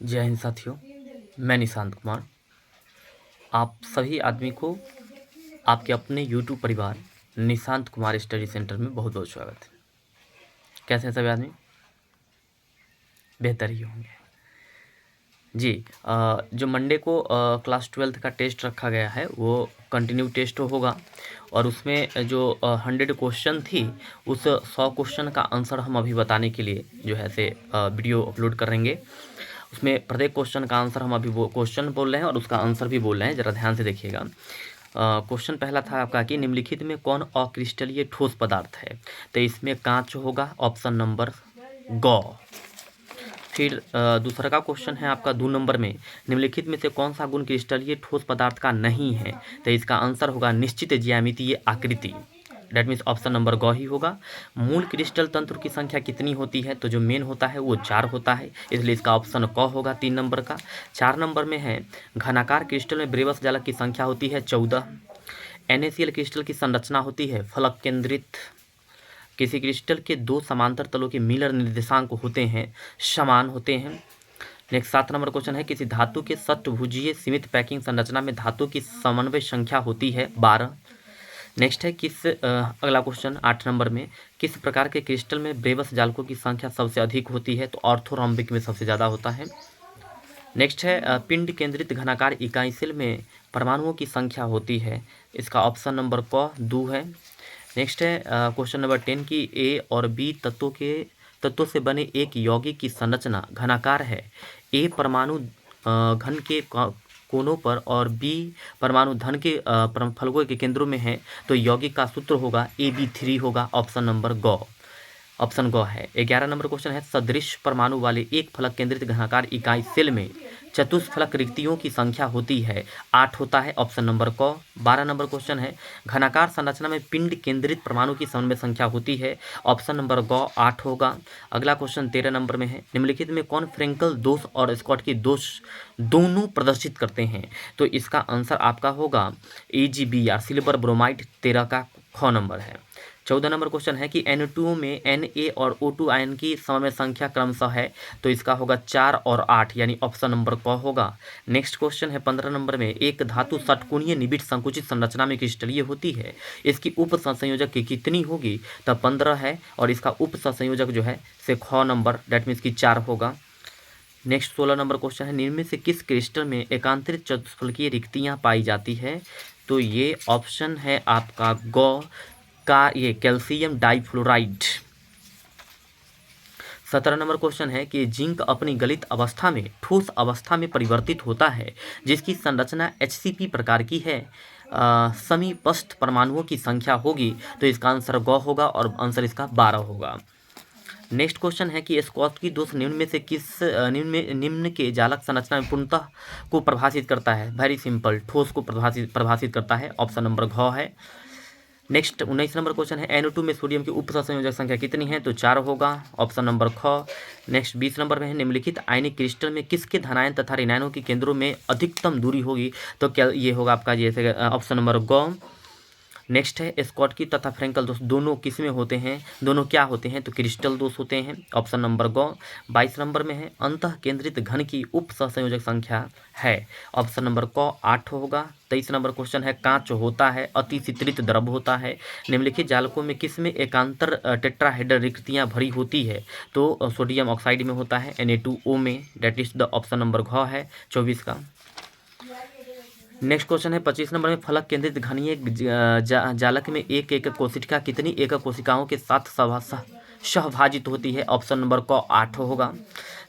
जय हिंद साथियों, मैं निशांत कुमार। आप सभी आदमी को आपके अपने YouTube परिवार निशांत कुमार स्टडी सेंटर में बहुत बहुत स्वागत है। कैसे हैं सभी आदमी? बेहतर ही होंगे जी। जो मंडे को क्लास 12th का टेस्ट रखा गया है वो कंटिन्यू टेस्ट होगा और उसमें जो 100 क्वेश्चन थी उस 100 क्वेश्चन का आंसर हम अभी बताने के लिए जो है से वीडियो अपलोड करेंगे। उसमें प्रत्येक क्वेश्चन का आंसर हम अभी वो क्वेश्चन बोल रहे हैं और उसका आंसर भी बोल रहे हैं, ज़रा ध्यान से देखिएगा। क्वेश्चन पहला था आपका कि निम्नलिखित में कौन अक्रिस्टलीय ठोस पदार्थ है? तो इसमें कांच होगा, ऑप्शन नंबर ग। फिर दूसरा का क्वेश्चन है आपका 2 नंबर में, निम्नलिखित में से कौन सा गुण क्रिस्टलीय ठोस पदार्थ का नहीं है? तो इसका आंसर होगा निश्चित ज्यामितीय आकृति, डेट मीन्स ऑप्शन नंबर ग ही होगा। मूल क्रिस्टल तंत्र की संख्या कितनी होती है? तो जो मेन होता है वो 4 होता है, इसलिए इसका ऑप्शन क होगा 3 नंबर का। 4 नंबर में है घनाकार क्रिस्टल में ब्रेवस जालक की संख्या होती है 14। NaCl क्रिस्टल की संरचना होती है फलक केंद्रित। किसी क्रिस्टल के 2 समांतर तलों के मिलर निर्देशांक होते हैं, समान होते हैं। नेक्स्ट 7 नंबर क्वेश्चन है किसी धातु के षट्भुजीय सीमित पैकिंग संरचना में धातु की समन्वय संख्या होती है 12। नेक्स्ट है अगला क्वेश्चन 8 नंबर में, किस प्रकार के क्रिस्टल में ब्रेवस जालकों की संख्या सबसे अधिक होती है? तो ऑर्थोरॉम्बिक में सबसे ज़्यादा होता है। नेक्स्ट है पिंड केंद्रित घनाकार इकाई सेल में परमाणुओं की संख्या होती है, इसका ऑप्शन नंबर क 2 है। नेक्स्ट है क्वेश्चन नंबर 10 की ए और बी तत्वों से बने एक यौगिक की संरचना घनाकार है। ए परमाणु घन के कोनों पर और बी परमाणु धन के फलकों के केंद्रों में है, तो यौगिक का सूत्र होगा AB3 होगा, ऑप्शन नंबर ग। ऑप्शन ग है। 11 नंबर क्वेश्चन है सदृश परमाणु वाले एक फलक केंद्रित घनाकार इकाई सेल में चतुष्फलक रिक्तियों की संख्या होती है 8 होता है, ऑप्शन नंबर क। 12 नंबर क्वेश्चन है घनाकार संरचना में पिंड केंद्रित परमाणु की समन्वय संख्या होती है, ऑप्शन नंबर ग 8 होगा। अगला क्वेश्चन 13 नंबर में है निम्नलिखित में कौन फ्रेंकल दोष और स्कॉट की दोष दोनों प्रदर्शित करते हैं? तो इसका आंसर आपका होगा AgBr सिल्वर ब्रोमाइड 13 का ख नंबर है। 14 नंबर क्वेश्चन है कि N2 में Na और O2 आयन की समन्वय संख्या क्रमशः है, तो इसका होगा 4 और 8 यानी ऑप्शन नंबर क होगा। नेक्स्ट क्वेश्चन है 15 नंबर में, एक धातु षटकोणीय निबिड़ संकुचित संरचना में क्रिस्टलीय होती है, इसकी उप सहसंयोजक की कितनी होगी? तब 15 है और इसका उप सहसंयोजक जो है से ख नंबर, डेट मीन्स की 4 होगा। नेक्स्ट 16 नंबर क्वेश्चन है निम्न में से किस क्रिस्टल में एकांतरित चतुष्फलकीय रिक्तियां पाई जाती है? तो ये ऑप्शन है आपका ग का ये कैल्शियम डाइफ्लोराइड। 17 नंबर क्वेश्चन है कि जिंक अपनी गलित अवस्था में ठोस अवस्था में परिवर्तित होता है, जिसकी संरचना HCP प्रकार की है, समीपस्थ परमाणुओं की संख्या होगी, तो इसका आंसर ग होगा और आंसर इसका 12 होगा। नेक्स्ट क्वेश्चन है कि स्कॉटकी दोष निम्न में से किस निम्न के जालक संरचना में पूर्णतः को प्रभाषित करता है? वेरी सिंपल, ठोस को प्रभाषित करता है, ऑप्शन नंबर घ है। नेक्स्ट 19 नंबर क्वेश्चन है NO2 में सोडियम की उप सहसंयोजक संख्या कितनी है? तो 4 होगा, ऑप्शन नंबर ख। नेक्स्ट 20 नंबर में है निम्नलिखित आयनिक क्रिस्टल में किसके धनायन तथा ऋणायनों के केंद्रों में अधिकतम दूरी होगी? तो क्या ये होगा आपका जैसे ऑप्शन नंबर ग। नेक्स्ट है स्कॉटकी तथा फ्रेंकल दोष दोनों किस में होते हैं? दोनों क्या होते हैं? तो क्रिस्टल दोष होते हैं, ऑप्शन नंबर ग। 22 नंबर में है अंतः केंद्रित घन की उप सहसंयोजक संख्या है, ऑप्शन नंबर क 8 होगा। 23 नंबर क्वेश्चन है कांच होता है अतिचित्रित द्रव होता है, निम्नलिखित जालकों में किस में एकांतर टेट्राहेड्रल रिक्तियां भरी होती है? तो सोडियम ऑक्साइड में होता है, Na2O में, that is the option number घ है 24 का। नेक्स्ट क्वेश्चन है 25 नंबर में फलक केंद्रित घनीय जालक में एक एकक कोशिका कितनी एकक कोशिकाओं के साथ सहभाजित होती है? ऑप्शन नंबर क 8 होगा।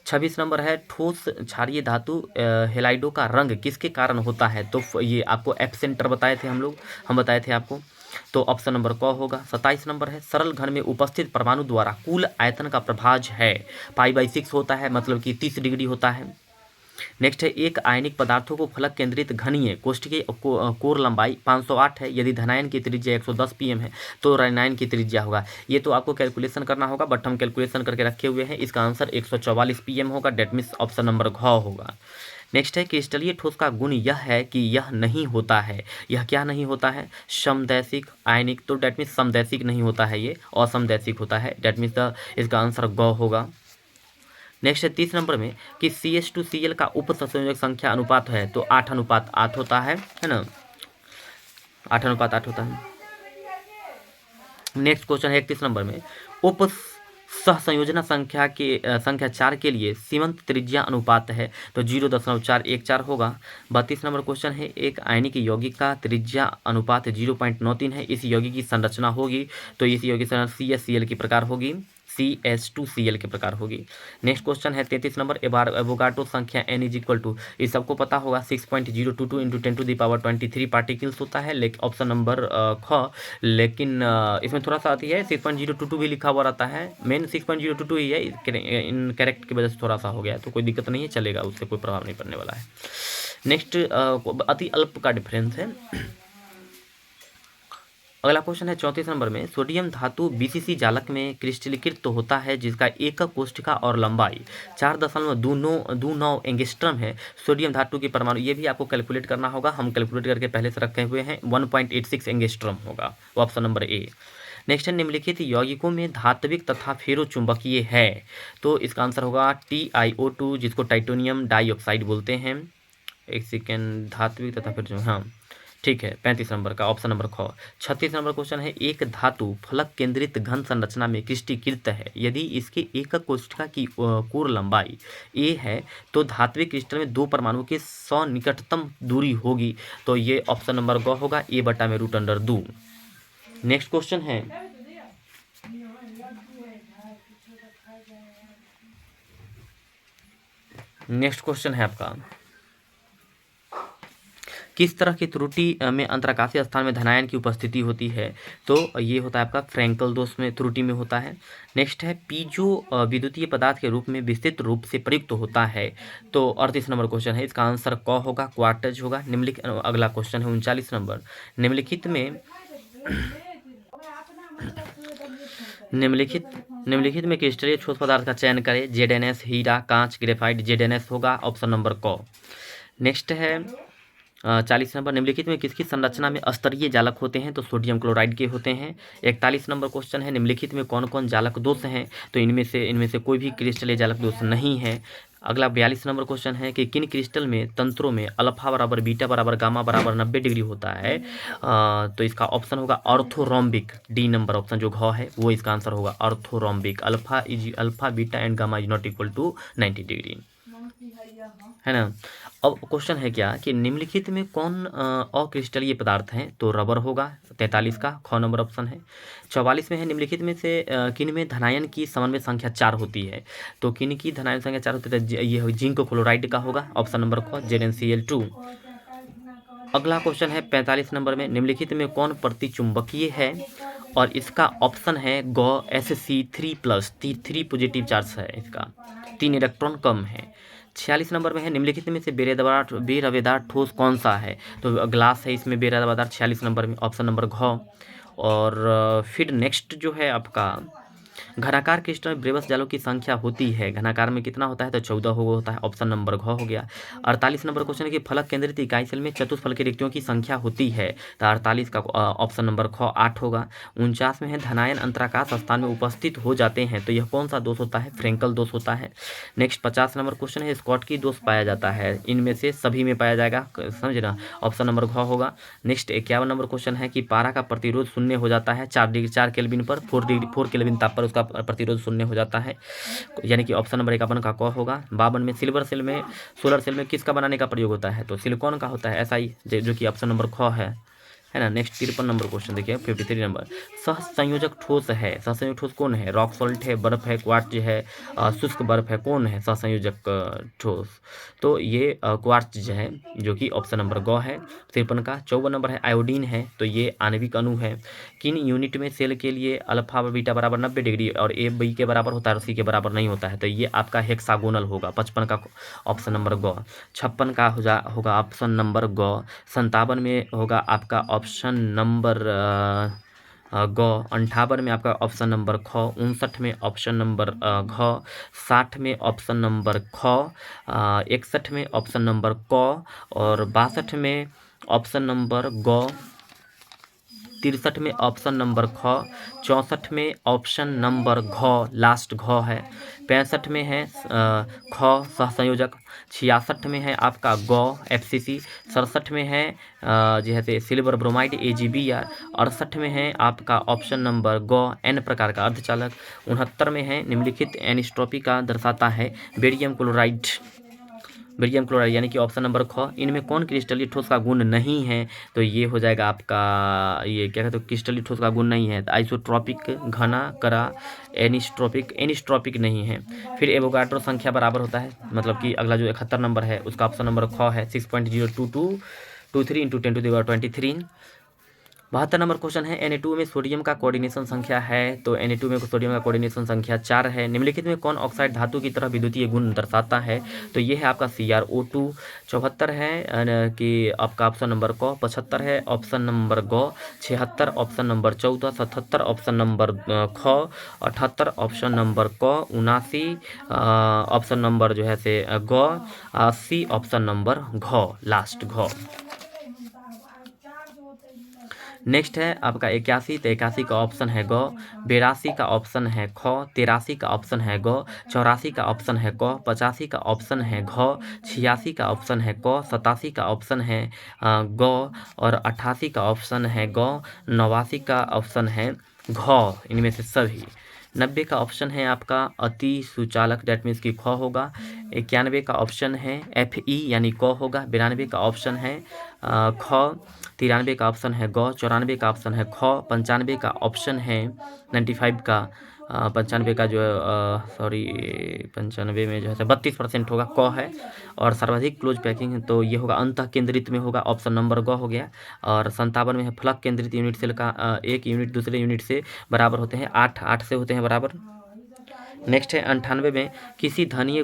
26 नंबर है ठोस क्षारीय धातु हेलाइडो का रंग किसके कारण होता है? तो ये आपको एब्सेंटर बताए थे हम बताए थे आपको, तो ऑप्शन नंबर क होगा। 27 नंबर है सरल घन में उपस्थित परमाणु द्वारा कुल आयतन का प्रभाज है π/6 होता है, मतलब कि 30 डिग्री होता है। नेक्स्ट है एक आयनिक पदार्थों को फलक केंद्रित घनीय कोष्ठकीय कोर लंबाई 508 है, यदि धनायन की त्रिज्या 110 pm है तो ऋणायन की त्रिज्या होगा। ये तो आपको कैलकुलेशन करना होगा, बट हम कैलकुलेशन करके रखे हुए हैं, इसका आंसर 144 pm होगा, डेट मीन्स ऑप्शन नंबर घ होगा। नेक्स्ट है क्रिस्टलीय ठोस का गुण यह है कि यह नहीं होता है, यह क्या नहीं होता है? समदैशिक आयनिक, तो डेट मीन्स समदैशिक नहीं होता है, ये असमदैशिक होता है, डेट मीन्स इसका आंसर ग होगा। नेक्स्ट है 30 नंबर में कि CH2Cl का उप सहसंयोजक संख्या अनुपात है तो 8:8 होता है ना, 8:8 होता है। नेक्स्ट क्वेश्चन है 31 नंबर में, उप सहसंयोजना संख्या 4 के लिए सीमंत त्रिज्या अनुपात है तो 0.414 होगा। 32 नंबर क्वेश्चन है, एक आयनिक यौगिक का त्रिज्या अनुपात 0.93 है, इस यौगिक की संरचना होगी तो इस यौगिक की संरचना CHCl की प्रकार होगी, CH2Cl के प्रकार होगी। नेक्स्ट क्वेश्चन है 33 नंबर, एवोगाड्रो संख्या n इज इक्वल टू, इस सबको पता होगा 6.022 इंटू 10�23 पार्टिकल्स होता है, लेकिन ऑप्शन नंबर ख, लेकिन इसमें थोड़ा सा आती है 6.022 भी लिखा हुआ रहता है, मेन 6.022 ही है, इनकरेक्ट की वजह से थोड़ा सा हो गया, तो कोई दिक्कत नहीं है, चलेगा, उससे कोई प्रभाव नहीं पड़ने वाला है। नेक्स्ट अति अल्प का डिफरेंस है। अगला क्वेश्चन है 34 नंबर में, सोडियम धातु BCC जालक में क्रिस्टलीकृत तो होता है जिसका एकक कोष्ठिका और लंबाई 4.29 एंगस्ट्रम है। सोडियम धातु की परमाणु, ये भी आपको कैलकुलेट करना होगा, हम कैलकुलेट करके पहले से रखे हुए हैं, 1.86 एंगस्ट्रम होगा, ऑप्शन नंबर ए। नेक्स्ट है, निम्नलिखित यौगिकों में धात्विक तथा फेरोचुंबकीय है तो इसका आंसर होगा TiO2, जिसको टाइटोनियम डाइऑक्साइड बोलते हैं। एक सेकेंड, धात्विक तथा फेरोचुंबकीय, हाँ ठीक है, 35 नंबर का ऑप्शन नंबर ख। 36 नंबर क्वेश्चन है, एक धातु फलक केंद्रित घन संरचना में क्रिस्टलीकृत है, यदि इसके एकक कोष्ठिका की कोर लंबाई a है तो धात्विक क्रिस्टल में 2 परमाणु के निकटतम दूरी होगी, तो ये ऑप्शन नंबर ग होगा, a/√2। नेक्स्ट क्वेश्चन है, आपका, किस तरह की त्रुटि में अंतराकाशीय स्थान में धनायन की उपस्थिति होती है तो ये होता है आपका फ्रैंकल दोष में त्रुटि में होता है। नेक्स्ट है, पीजो विद्युतीय पदार्थ के रूप में विस्तृत रूप से प्रयुक्त होता है तो 38 नंबर क्वेश्चन है, इसका आंसर क होगा, क्वार्टज होगा। अगला क्वेश्चन है 39 नंबर, निम्नलिखित में क्रिस्टलीय ठोस पदार्थ का चयन करें, ZnS, हीरा, कांच, ग्रेफाइट, ZnS होगा, ऑप्शन नंबर क। नेक्स्ट है 40 नंबर, निम्नलिखित में किसकी संरचना में अस्तरीय जालक होते हैं तो सोडियम क्लोराइड के होते हैं। 41 नंबर क्वेश्चन है, निम्नलिखित में कौन कौन जालक दोष हैं तो इनमें से कोई भी क्रिस्टलीय जालक दोष नहीं है। अगला 42 नंबर क्वेश्चन है कि किन क्रिस्टल में तंत्रों में अल्फा बराबर बीटा बराबर गामा बराबर 90 डिग्री होता है तो इसका ऑप्शन होगा ऑर्थोरोम्बिक, डी नंबर ऑप्शन जो घ है वो इसका आंसर होगा orthorhombic. Alpha beta and gamma is not equal to 90 degree, है ना। अब क्वेश्चन है क्या कि निम्नलिखित में कौन अक्रिस्टलीय पदार्थ हैं तो रबर होगा, 43 का ख नंबर ऑप्शन है। 44 में है, निम्नलिखित में से किन में धनायन की समन्वय संख्या 4 होती है तो किन की धनायन संख्या 4 होती है, ये जिंक क्लोराइड का होगा, ऑप्शन नंबर ख, ZnCl2। अगला क्वेश्चन है 45 नंबर में, निम्नलिखित में कौन प्रतिचुंबकीय है और इसका ऑप्शन है ग, Sc3+, 3 पॉजिटिव चार्ज है, इसका 3 इलेक्ट्रॉन कम है। 46 नंबर में है, निम्नलिखित में से बेरवेदार ठोस कौन सा है तो ग्लास है, इसमें बेरवेदार 46 नंबर में, ऑप्शन नंबर घ। और फिर नेक्स्ट जो है आपका, घनाकार क्रिस्टल में ब्रेवस जालों की संख्या होती है, घनाकार में कितना होता है तो 14 होता है, ऑप्शन नंबर घ हो गया। 48 नंबर क्वेश्चन है कि फलक केंद्रित इकाई सेल में चतुष्फल की रिक्तियों की संख्या होती है तो 48 का ऑप्शन नंबर ख 8 होगा। 49 में है, धनायन अंतराकाश स्थान में उपस्थित हो जाते हैं तो यह कौन सा दोष होता है, फ्रैंकल दोष होता है। नेक्स्ट 50 नंबर क्वेश्चन है, स्कॉटकी दोष पाया जाता है, इनमें से सभी में पाया जाएगा, समझना, ऑप्शन नंबर घ होगा। नेक्स्ट 51 नंबर क्वेश्चन है कि पारा का प्रतिरोध शून्य हो जाता है 4 केल्विन पर, 4 केल्विन ताप पर उसका प्रतिरोध शून्य हो जाता है, यानी कि ऑप्शन नंबर 51 का क होगा। 52 में सोलर सेल में किसका बनाने का प्रयोग होता है तो सिलिकॉन का होता है, SI, जो कि ऑप्शन नंबर ख है ना। नेक्स्ट 53 नंबर क्वेश्चन देखिए, 53 नंबर, सहसंयोजक ठोस है, सहसंयोजक ठोस कौन है, रॉक सॉल्ट है, बर्फ है, क्वार्ट्ज है, शुष्क बर्फ है, कौन है सहसंयोजक ठोस तो ये क्वार्ट्ज है, जो कि ऑप्शन नंबर ग है। 53 का 54 नंबर है, आयोडीन है तो ये आणविक अणु है। किन यूनिट में सेल के लिए अल्फा बीटा बराबर 90 डिग्री और ए बी के बराबर होता है और सी के बराबर नहीं होता है तो ये आपका हेक्सागोनल होगा, 55 का ऑप्शन नंबर ग। 56 का होगा ऑप्शन नंबर ग। 57 में होगा आपका ऑप्शन नंबर ग। 58 में आपका ऑप्शन नंबर ख। 59 में ऑप्शन नंबर घ। 60 में ऑप्शन नंबर ख। 61 में ऑप्शन नंबर क और 62 में ऑप्शन नंबर ग। 63 में ऑप्शन नंबर ख, 64 में ऑप्शन नंबर घ, लास्ट घ है, 65 में है ख सहसंयोजक, 66 में है आपका ग FCC, 67 में है जो है सिल्वर ब्रोमाइड AgBr, 68 में है आपका ऑप्शन नंबर ग N प्रकार का अर्धचालक, 69 में है निम्नलिखित एनिस्ट्रोपी का दर्शाता है बेरियम क्लोराइड, बेरियम क्लोराइड यानी कि ऑप्शन नंबर ख। इनमें कौन क्रिस्टलीय ठोस का गुण नहीं है, तो ये हो जाएगा आपका ये क्या कहते हैं क्रिस्टलीय ठोस का गुण नहीं है, तो आइसोट्रॉपिक, घना, करा, एनिस्ट्रोपिक नहीं है। फिर एवोगाड्रो संख्या बराबर होता है, मतलब कि अगला जो 71 नंबर है उसका ऑप्शन नंबर ख है 6.02223 × 10⁻23। 72 नंबर क्वेश्चन है Na2 में सोडियम का कोऑर्डिनेशन संख्या है, तो Na2 में सोडियम का कोऑर्डिनेशन संख्या 4 है। निम्नलिखित में कौन ऑक्साइड धातु की तरह विद्युतीय गुण दर्शाता है, तो ये है आपका CrO2। 74 है कि आपका ऑप्शन नंबर क, 75 है ऑप्शन नंबर ग, 76 ऑप्शन नंबर 14, 77 ऑप्शन नंबर ख, 78 ऑप्शन नंबर क, 79 ऑप्शन नंबर जो है से ग, 80 ऑप्शन नंबर घ, लास्ट घ। नेक्स्ट है आपका 81, तो 81 का ऑप्शन है ग, 82 का ऑप्शन है ख, 83 का ऑप्शन है ग, 84 का ऑप्शन है क, 85 का ऑप्शन है घ, 86 का ऑप्शन है क, 87 का ऑप्शन है ग, और 88 का ऑप्शन है ग, 89 का ऑप्शन है घ, इनमें से सभी। 90 का ऑप्शन है आपका अति सुचालक, डेट मीन्स की ख होगा। 91 का ऑप्शन है FE यानी क होगा। 92 का ऑप्शन है ख, 93 का ऑप्शन है ग, 94 का ऑप्शन है ख, 95 का ऑप्शन है 95 का 95 का जो 95 में जो है 32% होगा क है। और सर्वाधिक क्लोज पैकिंग तो ये होगा अंतः केंद्रित में होगा, ऑप्शन नंबर ग हो गया। और 57 में है फलक केंद्रित यूनिट सेल का एक यूनिट दूसरे यूनिट से बराबर होते हैं 8 से होते हैं बराबर। नेक्स्ट है 98 में किसी घनीय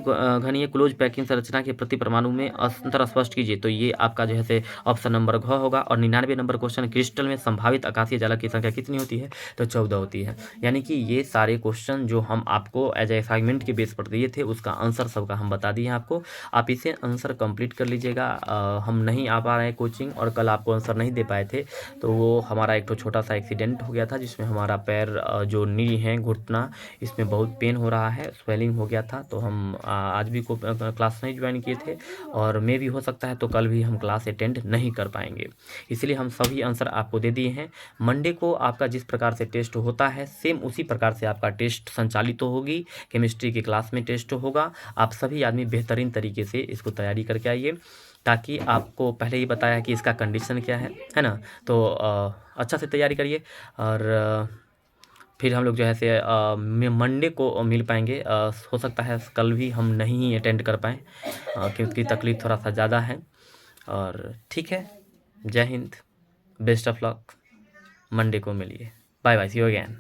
क्लोज पैकिंग संरचना के प्रति परमाणु में अंतर स्पष्ट कीजिए, तो ये आपका जो है से ऑप्शन नंबर घ होगा। और 99 नंबर क्वेश्चन क्रिस्टल में संभावित आकाशीय जालक की संख्या कितनी होती है, तो 14 होती है। यानी कि ये सारे क्वेश्चन जो हम आपको एज ए असाइनमेंट के बेस पर दिए थे उसका आंसर सबका हम बता दिए हैं आपको, आप इसे आंसर कंप्लीट कर लीजिएगा। हम नहीं आ पा रहे हैं कोचिंग और कल आपको आंसर नहीं दे पाए थे, तो वो हमारा एक तो छोटा सा एक्सीडेंट हो गया था जिसमें हमारा पैर जो नी है घुटना इसमें बहुत पेन हो रहा है, स्वेलिंग हो गया था, तो हम आज भी को क्लास नहीं ज्वाइन किए थे और मे भी हो सकता है तो कल भी हम क्लास अटेंड नहीं कर पाएंगे, इसलिए हम सभी आंसर आपको दे दिए हैं। मंडे को आपका जिस प्रकार से टेस्ट होता है सेम उसी प्रकार से आपका टेस्ट संचालित तो होगी, केमिस्ट्री की क्लास में टेस्ट होगा। आप सभी आदमी बेहतरीन तरीके से इसको तैयारी करके आइए, ताकि आपको पहले ही बताया कि इसका कंडीशन क्या है ना, तो अच्छा से तैयारी करिए। और फिर हम लोग जो है से मंडे को मिल पाएंगे। हो सकता है कल भी हम नहीं अटेंड कर पाएँ क्योंकि तकलीफ़ थोड़ा सा ज़्यादा है। और ठीक है, जय हिंद, बेस्ट ऑफ लक, मंडे को मिलिए, bye bye, see you again.